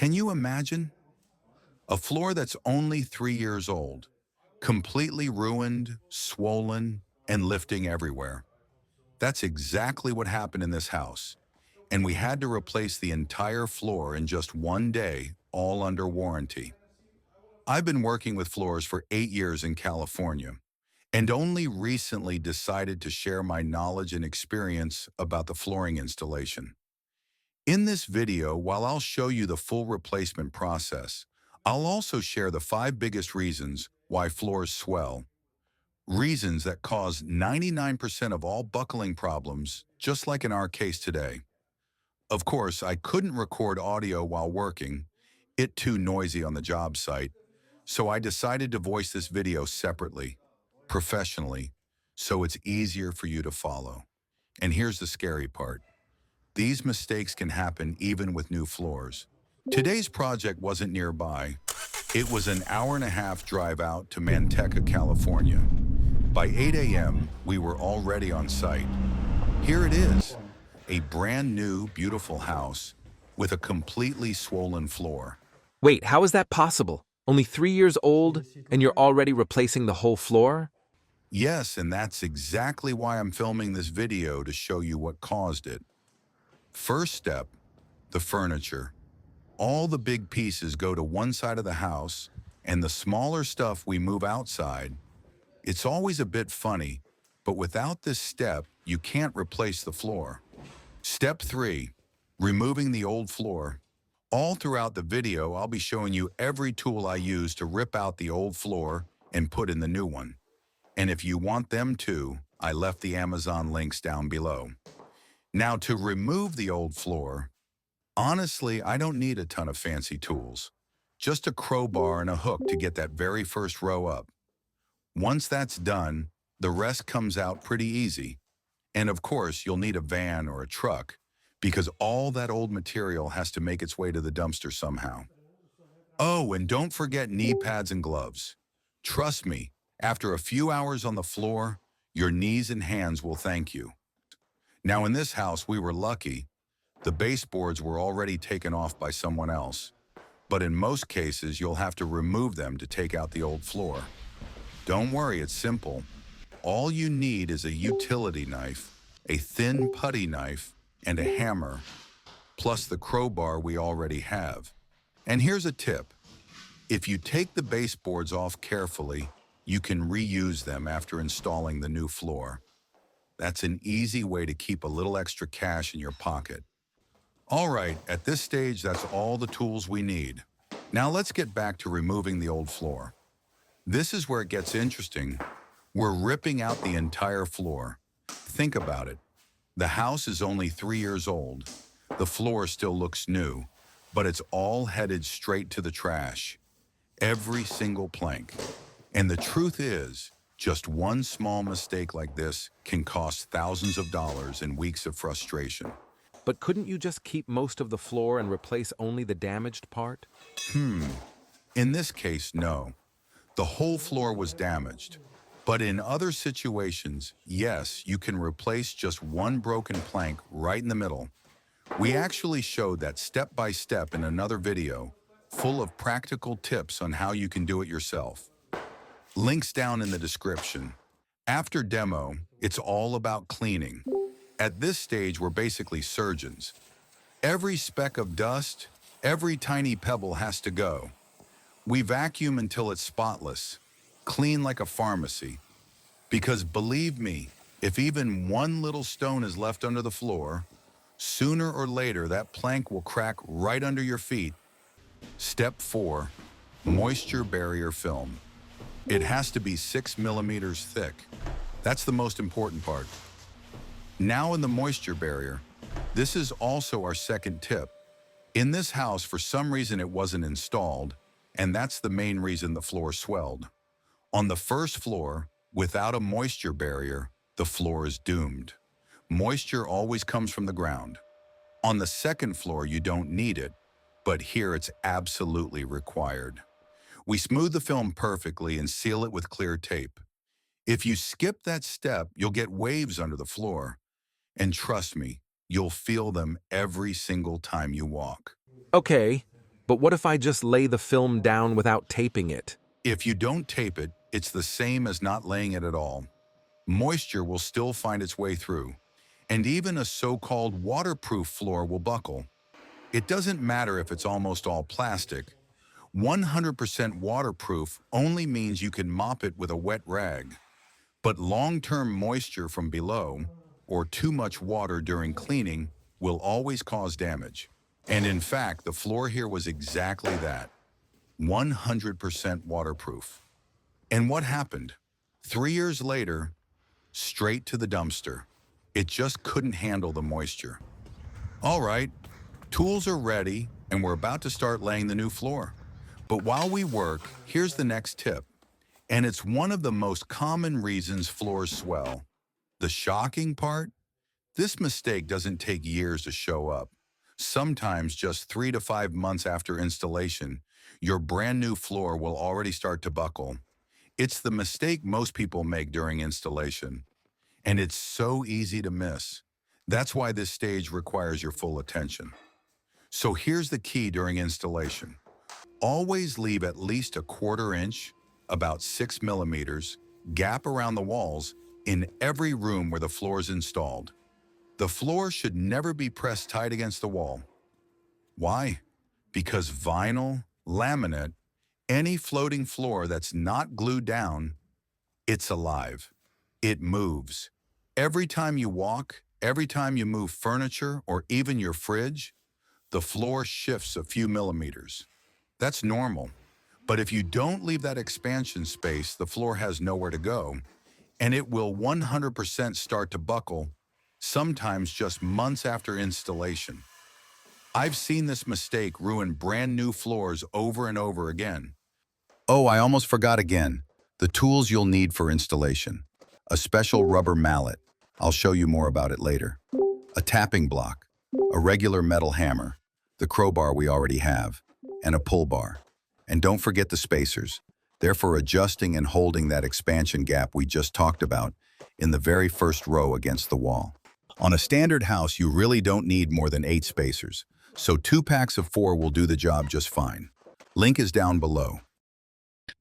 Can you imagine? A floor that's only 3 years old, completely ruined, swollen, and lifting everywhere. That's exactly what happened in this house, and we had to replace the entire floor in just one day, all under warranty. I've been working with floors for 8 years in California, and only recently decided to share my knowledge and experience about the flooring installation. In this video, while I'll show you the full replacement process, I'll also share the 5 biggest reasons why floors swell, reasons that cause 99% of all buckling problems, just like in our case today. Of course, I couldn't record audio while working, it too noisy on the job site, so I decided to voice this video separately, professionally, so it's easier for you to follow. And here's the scary part. These mistakes can happen even with new floors. Today's project wasn't nearby. It was an hour-and-a-half drive out to Manteca, California. By 8 a.m., we were already on site. Here it is, a brand new, beautiful house with a completely swollen floor. Wait, how is that possible? Only 3 years old, and you're already replacing the whole floor? Yes, and that's exactly why I'm filming this video, to show you what caused it. First step, the furniture. All the big pieces go to one side of the house, and the smaller stuff we move outside. It's always a bit funny, but without this step, you can't replace the floor. Step 3, removing the old floor. All throughout the video, I'll be showing you every tool I use to rip out the old floor and put in the new one. And if you want them too, I left the Amazon links down below. Now, to remove the old floor, honestly, I don't need a ton of fancy tools. Just a crowbar and a hook to get that very first row up. Once that's done, the rest comes out pretty easy. And of course, you'll need a van or a truck, because all that old material has to make its way to the dumpster somehow. Oh, and don't forget knee pads and gloves. Trust me, after a few hours on the floor, your knees and hands will thank you. Now, in this house, we were lucky. The baseboards were already taken off by someone else, but in most cases, you'll have to remove them to take out the old floor. Don't worry, it's simple. All you need is a utility knife, a thin putty knife, and a hammer, plus the crowbar we already have. And here's a tip. If you take the baseboards off carefully, you can reuse them after installing the new floor. That's an easy way to keep a little extra cash in your pocket. All right, at this stage, that's all the tools we need. Now let's get back to removing the old floor. This is where it gets interesting. We're ripping out the entire floor. Think about it. The house is only 3 years old. The floor still looks new, but it's all headed straight to the trash. Every single plank. And the truth is, just one small mistake like this can cost thousands of dollars and weeks of frustration. But couldn't you just keep most of the floor and replace only the damaged part? In this case, no. The whole floor was damaged. But in other situations, yes, you can replace just one broken plank right in the middle. We actually showed that step by step in another video, full of practical tips on how you can do it yourself. Links down in the description. After demo, it's all about cleaning. At this stage, we're basically surgeons. Every speck of dust, every tiny pebble has to go. We vacuum until it's spotless, clean like a pharmacy. Because believe me, if even one little stone is left under the floor, sooner or later that plank will crack right under your feet. Step 4, moisture barrier film. It has to be 6 millimeters thick. That's the most important part. Now in the moisture barrier, this is also our second tip. In this house, for some reason it wasn't installed, and that's the main reason the floor swelled. On the first floor, without a moisture barrier, the floor is doomed. Moisture always comes from the ground. On the second floor, you don't need it, but here it's absolutely required. We smooth the film perfectly and seal it with clear tape. If you skip that step, you'll get waves under the floor. And trust me, you'll feel them every single time you walk. Okay, But what if I just lay the film down without taping it? If you don't tape it, it's the same as not laying it at all. Moisture will still find its way through, and even a so-called waterproof floor will buckle. It doesn't matter if it's almost all plastic. 100% waterproof only means you can mop it with a wet rag. But long-term moisture from below, or too much water during cleaning, will always cause damage. And in fact, the floor here was exactly that, 100% waterproof. And what happened? 3 years later, straight to the dumpster. It just couldn't handle the moisture. All right, tools are ready, and we're about to start laying the new floor. But while we work, here's the next tip. And it's one of the most common reasons floors swell. The shocking part? This mistake doesn't take years to show up. Sometimes just 3 to 5 months after installation, your brand new floor will already start to buckle. It's the mistake most people make during installation. And it's so easy to miss. That's why this stage requires your full attention. So here's the key during installation. Always leave at least a 1/4 inch, about 6 millimeters, gap around the walls in every room where the floor is installed. The floor should never be pressed tight against the wall. Why? Because vinyl, laminate, any floating floor that's not glued down, it's alive. It moves. Every time you walk, every time you move furniture or even your fridge, the floor shifts a few millimeters. That's normal. But if you don't leave that expansion space, the floor has nowhere to go, and it will 100% start to buckle, sometimes just months after installation. I've seen this mistake ruin brand new floors over and over again. Oh, I almost forgot again. The tools you'll need for installation. A special rubber mallet. I'll show you more about it later. A tapping block. A regular metal hammer. The crowbar we already have. And a pull bar. And don't forget the spacers. They're for adjusting and holding that expansion gap we just talked about in the very first row against the wall. On a standard house, you really don't need more than 8 spacers, so 2 packs of 4 will do the job just fine. Link is down below.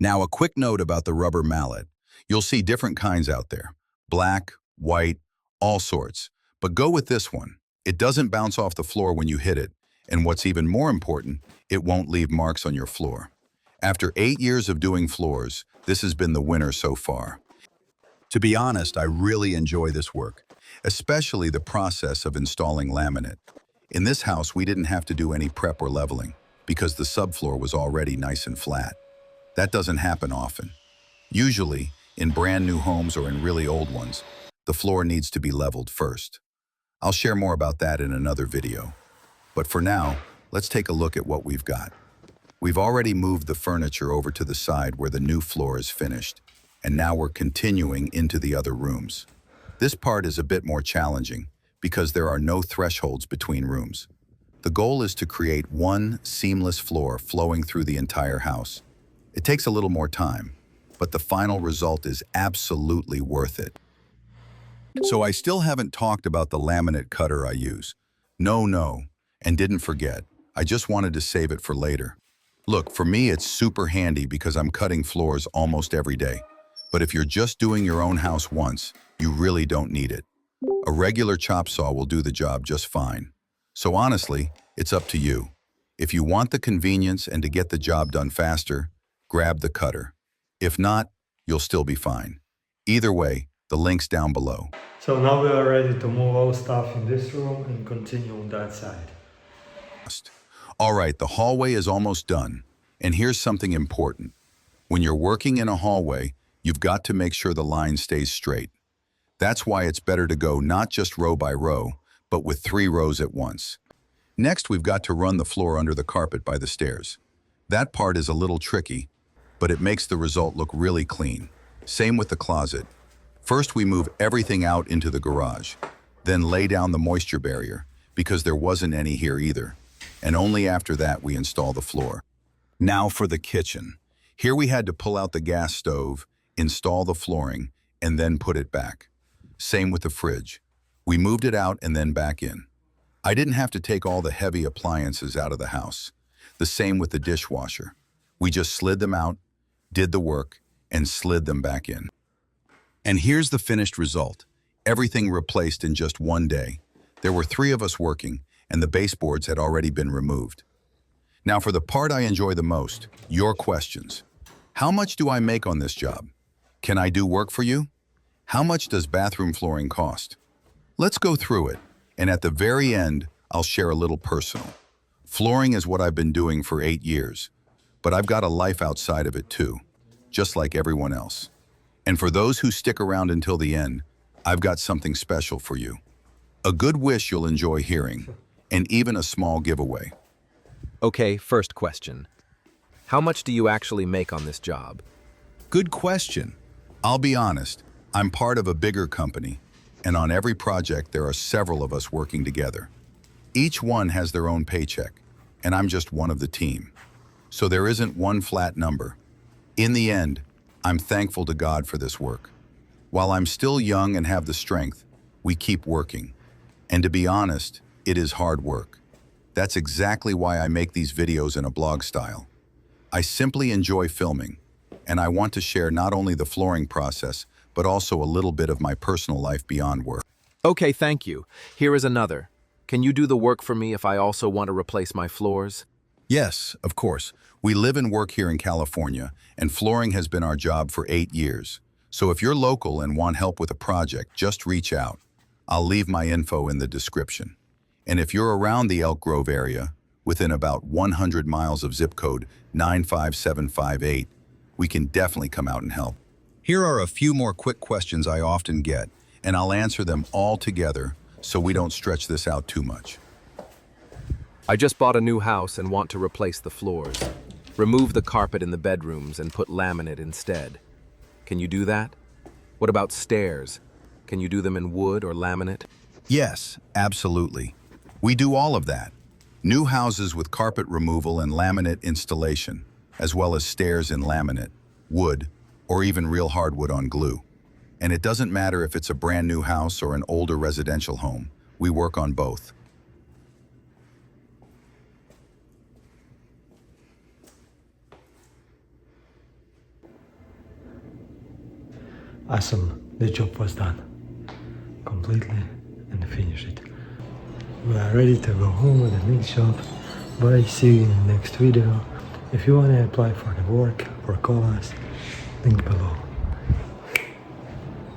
Now, a quick note about the rubber mallet. You'll see different kinds out there. Black, white, all sorts. But go with this one. It doesn't bounce off the floor when you hit it, and what's even more important, it won't leave marks on your floor. After 8 years of doing floors, this has been the winner so far. To be honest, I really enjoy this work, especially the process of installing laminate. In this house, we didn't have to do any prep or leveling because the subfloor was already nice and flat. That doesn't happen often. Usually, in brand new homes or in really old ones, the floor needs to be leveled first. I'll share more about that in another video. But for now, let's take a look at what we've got. We've already moved the furniture over to the side where the new floor is finished, and now we're continuing into the other rooms. This part is a bit more challenging because there are no thresholds between rooms. The goal is to create one seamless floor flowing through the entire house. It takes a little more time, but the final result is absolutely worth it. So I still haven't talked about the laminate cutter I use. No, and didn't forget. I just wanted to save it for later. Look, for me it's super handy because I'm cutting floors almost every day. But if you're just doing your own house once, you really don't need it. A regular chop saw will do the job just fine. So honestly, it's up to you. If you want the convenience and to get the job done faster, grab the cutter. If not, you'll still be fine. Either way, the link's down below. So now we are ready to move all stuff in this room and continue on that side. All right, the hallway is almost done. And here's something important. When you're working in a hallway, you've got to make sure the line stays straight. That's why it's better to go not just row by row, but with 3 rows at once. Next, we've got to run the floor under the carpet by the stairs. That part is a little tricky, but it makes the result look really clean. Same with the closet. First, we move everything out into the garage, then lay down the moisture barrier, because there wasn't any here either. And only after that we install the floor. Now for the kitchen. Here we had to pull out the gas stove, install the flooring, and then put it back. Same with the fridge. We moved it out and then back in. I didn't have to take all the heavy appliances out of the house. The same with the dishwasher. We just slid them out, did the work, and slid them back in. And here's the finished result. Everything replaced in just one day. There were 3 of us working, and the baseboards had already been removed. Now for the part I enjoy the most, your questions. How much do I make on this job? Can I do work for you? How much does bathroom flooring cost? Let's go through it, and at the very end, I'll share a little personal. Flooring is what I've been doing for 8 years, but I've got a life outside of it too, just like everyone else. And for those who stick around until the end, I've got something special for you. A good wish you'll enjoy hearing, and even a small giveaway. Okay, first question. How much do you actually make on this job? Good question. I'll be honest, I'm part of a bigger company, and on every project there are several of us working together. Each one has their own paycheck, and I'm just one of the team. So there isn't one flat number. In the end, I'm thankful to God for this work. While I'm still young and have the strength, we keep working. And to be honest, it is hard work. That's exactly why I make these videos in a blog style. I simply enjoy filming, and I want to share not only the flooring process, but also a little bit of my personal life beyond work. Okay, thank you. Here is another. Can you do the work for me if I also want to replace my floors? Yes, of course. We live and work here in California, and flooring has been our job for 8 years. So if you're local and want help with a project, just reach out. I'll leave my info in the description. And if you're around the Elk Grove area, within about 100 miles of zip code 95758, we can definitely come out and help. Here are a few more quick questions I often get, and I'll answer them all together so we don't stretch this out too much. I just bought a new house and want to replace the floors. Remove the carpet in the bedrooms and put laminate instead. Can you do that? What about stairs? Can you do them in wood or laminate? Yes, absolutely. We do all of that. New houses with carpet removal and laminate installation, as well as stairs in laminate, wood, or even real hardwood on glue. And it doesn't matter if it's a brand new house or an older residential home, we work on both. Awesome, the job was done completely and finished it. We are ready to go home with the next job. Bye, see you in the next video. If you want to apply for the work or call us, link below.